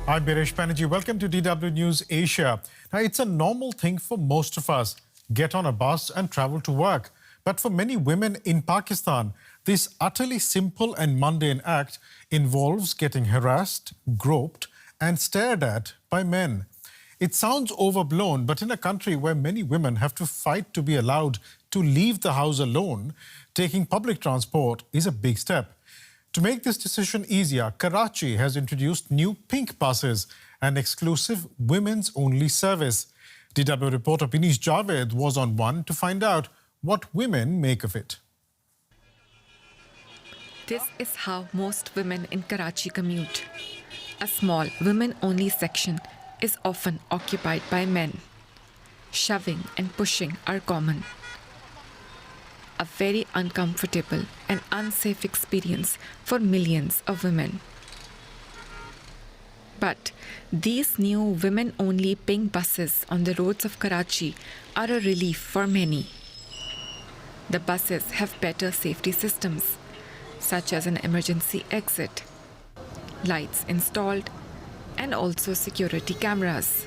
I'm Biresh Banerjee. Welcome to DW News Asia. Now, it's a normal thing for most of us. Get on a bus and travel to work. But for many women in Pakistan, this utterly simple and mundane act involves getting harassed, groped, and stared at by men. It sounds overblown, but in a country where many women have to fight to be allowed to leave the house alone, taking public transport is a big step. To make this decision easier, Karachi has introduced new pink buses, an exclusive women's-only service. DW reporter Binish Javed was on one to find out what women make of it. This is how most women in Karachi commute. A small women-only section is often occupied by men. Shoving and pushing are common. A very uncomfortable and unsafe experience for millions of women. But these new women-only pink buses on the roads of Karachi are a relief for many. The buses have better safety systems, such as an emergency exit, lights installed, and also security cameras.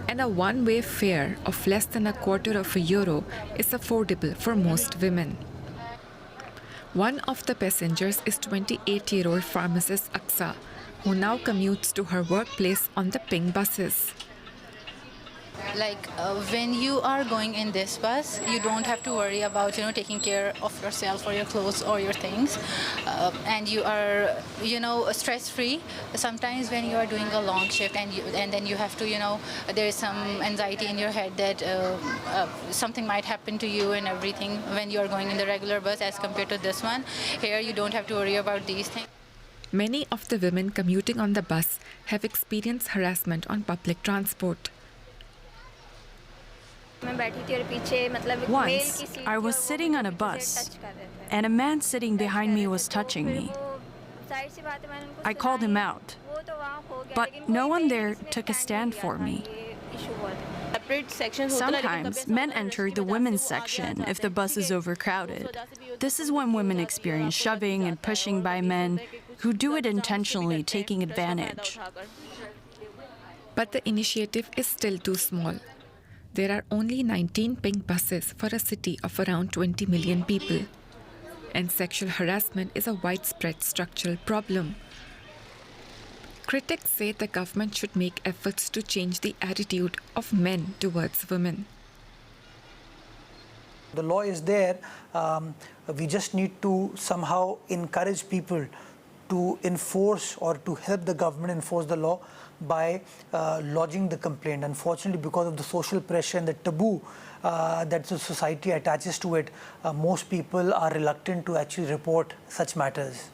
And a one-way fare of less than €0.25 is affordable for most women. One of the passengers is 28-year-old pharmacist Aksa, who now commutes to her workplace on the pink buses. When you are going in this bus, you don't have to worry about taking care of yourself or your clothes or your things, and you are stress-free. Sometimes when you are doing a long shift and then you have to there is some anxiety in your head that something might happen to you and everything when you are going in the regular bus as compared to this one. Here you don't have to worry about these things. Many of the women commuting on the bus have experienced harassment on public transport. Once, I was sitting on a bus, and a man sitting behind me was touching me. I called him out, but no one there took a stand for me. Sometimes, men enter the women's section if the bus is overcrowded. This is when women experience shoving and pushing by men who do it intentionally, taking advantage. But the initiative is still too small. There are only 19 pink buses for a city of around 20 million people. And sexual harassment is a widespread structural problem. Critics say the government should make efforts to change the attitude of men towards women. The law is there. We just need to somehow encourage people to enforce or to help the government enforce the law by lodging the complaint. Unfortunately, because of the social pressure and the taboo that the society attaches to it, most people are reluctant to actually report such matters.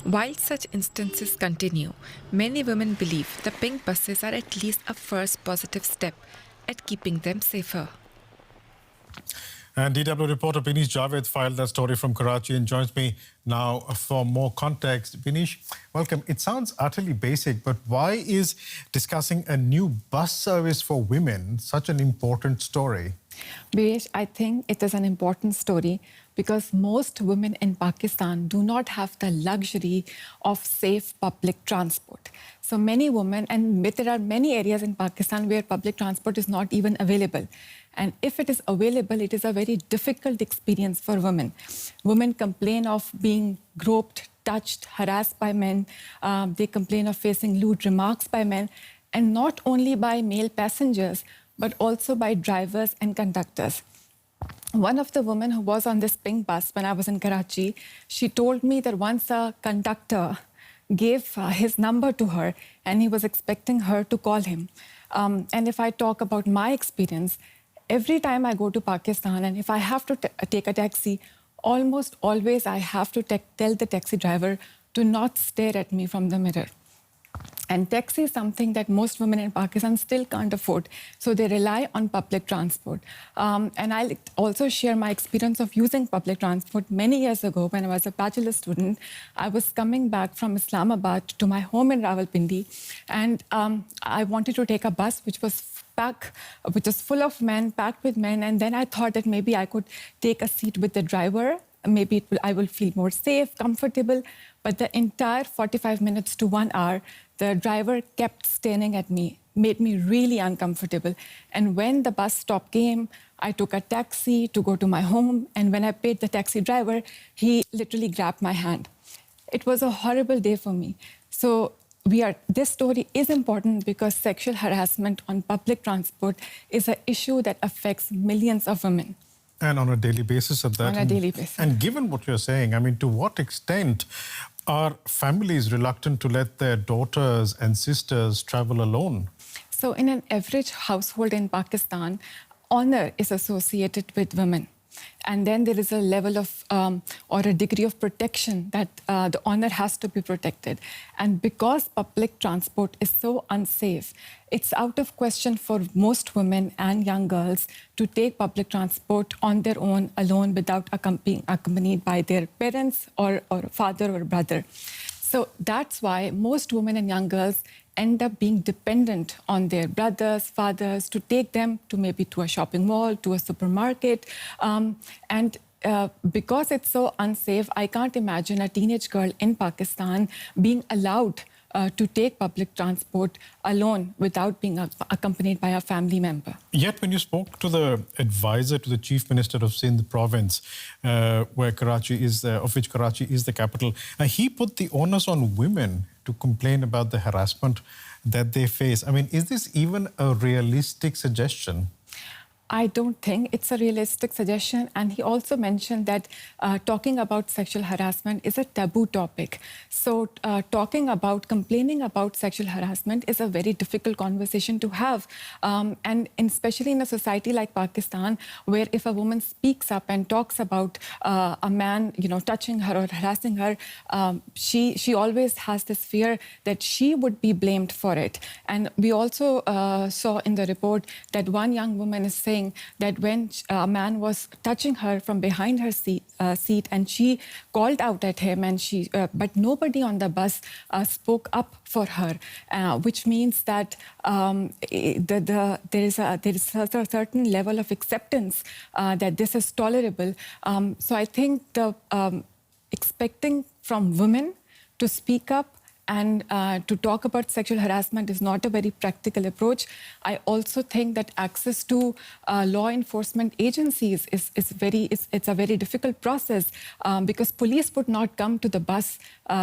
While such instances continue, many women believe the pink buses are at least a first positive step at keeping them safer. And DW reporter Binish Javed filed that story from Karachi and joins me now for more context. Binish, welcome. It sounds utterly basic, but why is discussing a new bus service for women such an important story? Biresh, I think it is an important story because most women in Pakistan do not have the luxury of safe public transport. So many women, and there are many areas in Pakistan where public transport is not even available. And if it is available, it is a very difficult experience for women. Women complain of being groped, touched, harassed by men. They complain of facing lewd remarks by men, and not only by male passengers, but also by drivers and conductors. One of the women who was on this pink bus when I was in Karachi, she told me that once a conductor gave his number to her and he was expecting her to call him. And if I talk about my experience, every time I go to Pakistan and if I have to take a taxi, almost always I have to tell the taxi driver to not stare at me from the mirror. And taxi is something that most women in Pakistan still can't afford. So they rely on public transport. And I'll also share my experience of using public transport. Many years ago, when I was a bachelor student, I was coming back from Islamabad to my home in Rawalpindi. And I wanted to take a bus which was full of men, packed with men. And then I thought that maybe I could take a seat with the driver maybe I will feel more safe, comfortable. But the entire 45 minutes to 1 hour, the driver kept staring at me, made me really uncomfortable. And when the bus stop came, I took a taxi to go to my home. And when I paid the taxi driver, he literally grabbed my hand. It was a horrible day for me. So this story is important because sexual harassment on public transport is an issue that affects millions of women. And on a daily basis at that. On a daily basis. And given what you're saying, I mean, to what extent are families reluctant to let their daughters and sisters travel alone? So in an average household in Pakistan, honor is associated with women. And then there is a level of, or a degree of protection that the honor has to be protected. And because public transport is so unsafe, it's out of question for most women and young girls to take public transport on their own, alone, without accompanied by their parents or father or brother. So that's why most women and young girls end up being dependent on their brothers, fathers, to take them to maybe to a shopping mall, to a supermarket. Because it's so unsafe, I can't imagine a teenage girl in Pakistan being allowed to take public transport alone without being accompanied by a family member. Yet when you spoke to the advisor to the Chief Minister of Sindh province, where Karachi is, of which Karachi is the capital, he put the onus on women to complain about the harassment that they face. I mean, is this even a realistic suggestion? I don't think it's a realistic suggestion. And he also mentioned that talking about sexual harassment is a taboo topic. So complaining about sexual harassment is a very difficult conversation to have. And especially in a society like Pakistan, where if a woman speaks up and talks about a man, touching her or harassing her, she always has this fear that she would be blamed for it. And we also saw in the report that one young woman is saying that when a man was touching her from behind her seat and she called out at him, and but nobody on the bus spoke up for her, which means that there is a certain level of acceptance that this is tolerable. So I think expecting from women to speak up and to talk about sexual harassment is not a very practical approach. I also think that access to law enforcement agencies is a very difficult process because police would not come to the bus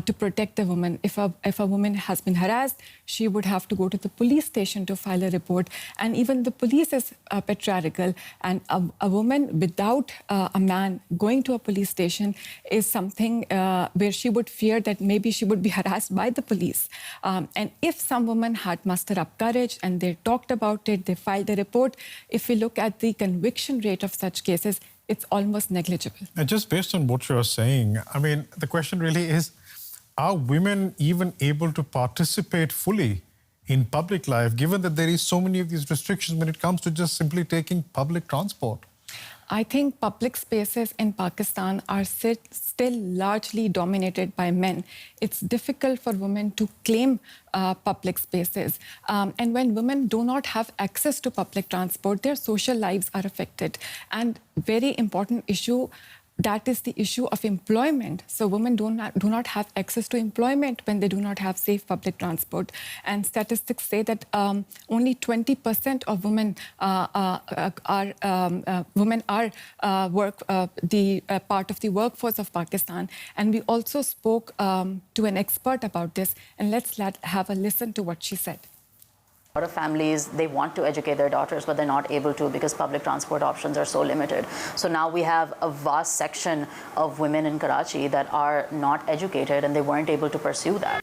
to protect the woman. If a woman has been harassed, she would have to go to the police station to file a report. And even the police is patriarchal. And a woman without a man going to a police station is something where she would fear that maybe she would be harassed by the police. And if some women had mustered up courage and they talked about it, they filed a report, if we look at the conviction rate of such cases, it's almost negligible. And just based on what you're saying, I mean, the question really is, are women even able to participate fully in public life, given that there is so many of these restrictions when it comes to just simply taking public transport? I think public spaces in Pakistan are still largely dominated by men. It's difficult for women to claim public spaces. And when women do not have access to public transport, their social lives are affected. And very important issue, that is the issue of employment. So women do not have access to employment when they do not have safe public transport. And statistics say that only 20% of women are part of the workforce of Pakistan. And we also spoke to an expert about this. And let's have a listen to what she said. A lot of families, they want to educate their daughters, but they're not able to because public transport options are so limited. So now we have a vast section of women in Karachi that are not educated and they weren't able to pursue that.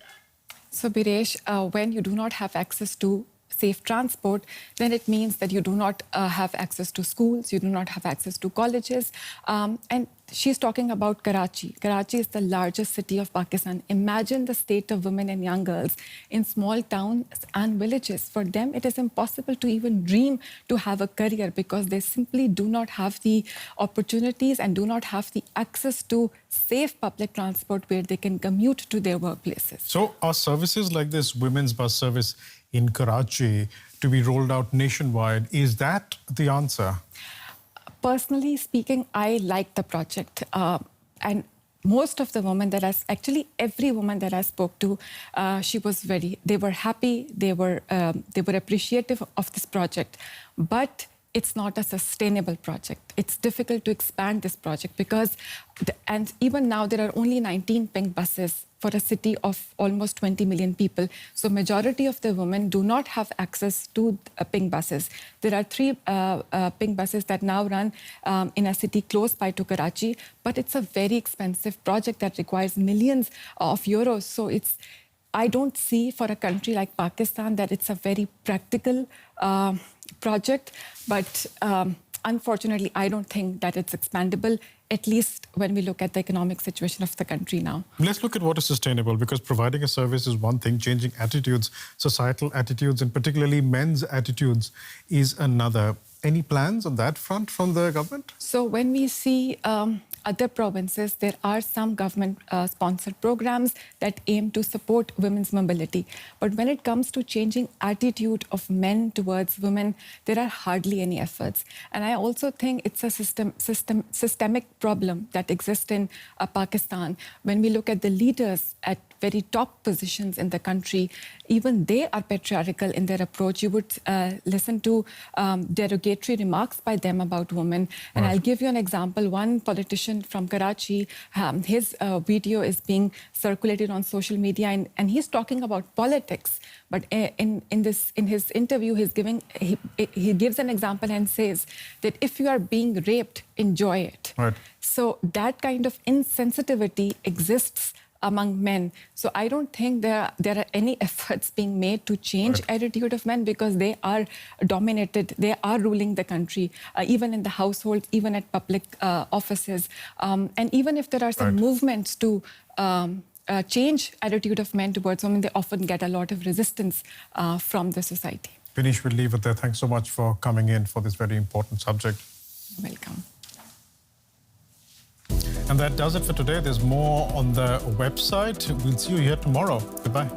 So Biresh, when you do not have access to safe transport, then it means that you do not have access to schools, you do not have access to colleges. And she's talking about Karachi. Karachi is the largest city of Pakistan. Imagine the state of women and young girls in small towns and villages. For them, it is impossible to even dream to have a career because they simply do not have the opportunities and do not have the access to safe public transport where they can commute to their workplaces. So are services like this women's bus service in Karachi to be rolled out nationwide? Is that the answer? Personally speaking, I like the project. and most of the women that actually every woman that I spoke to, they were happy, they were appreciative of this project, but it's not a sustainable project. It's difficult to expand this project because, and even now there are only 19 pink buses for a city of almost 20 million people. So majority of the women do not have access to pink buses. There are 3 pink buses that now run in a city close by to Karachi, but it's a very expensive project that requires millions of euros. So I don't see for a country like Pakistan that it's a very practical project, but unfortunately, I don't think that it's expandable, at least when we look at the economic situation of the country now. Let's look at what is sustainable, because providing a service is one thing, changing attitudes, societal attitudes, and particularly men's attitudes is another. Any plans on that front from the government? So when we see other provinces, there are some government-sponsored programs that aim to support women's mobility. But when it comes to changing attitude of men towards women, there are hardly any efforts. And I also think it's a systemic problem that exists in Pakistan. When we look at the leaders at very top positions in the country, even they are patriarchal in their approach. You would listen to derogatory remarks by them about women. And I'll give you an example. One politician from Karachi, his video is being circulated on social media, and he's talking about politics. But in his interview, he gives an example and says that if you are being raped, enjoy it. Right. So that kind of insensitivity exists among men. So I don't think there are any efforts being made to change attitude of men, because they are dominated, they are ruling the country, even in the household, even at public offices. And even if there are some movements to change attitude of men towards women, they often get a lot of resistance from the society. Vinesh, we'll leave it there. Thanks so much for coming in for this very important subject. Welcome. And that does it for today. There's more on the website. We'll see you here tomorrow. Goodbye.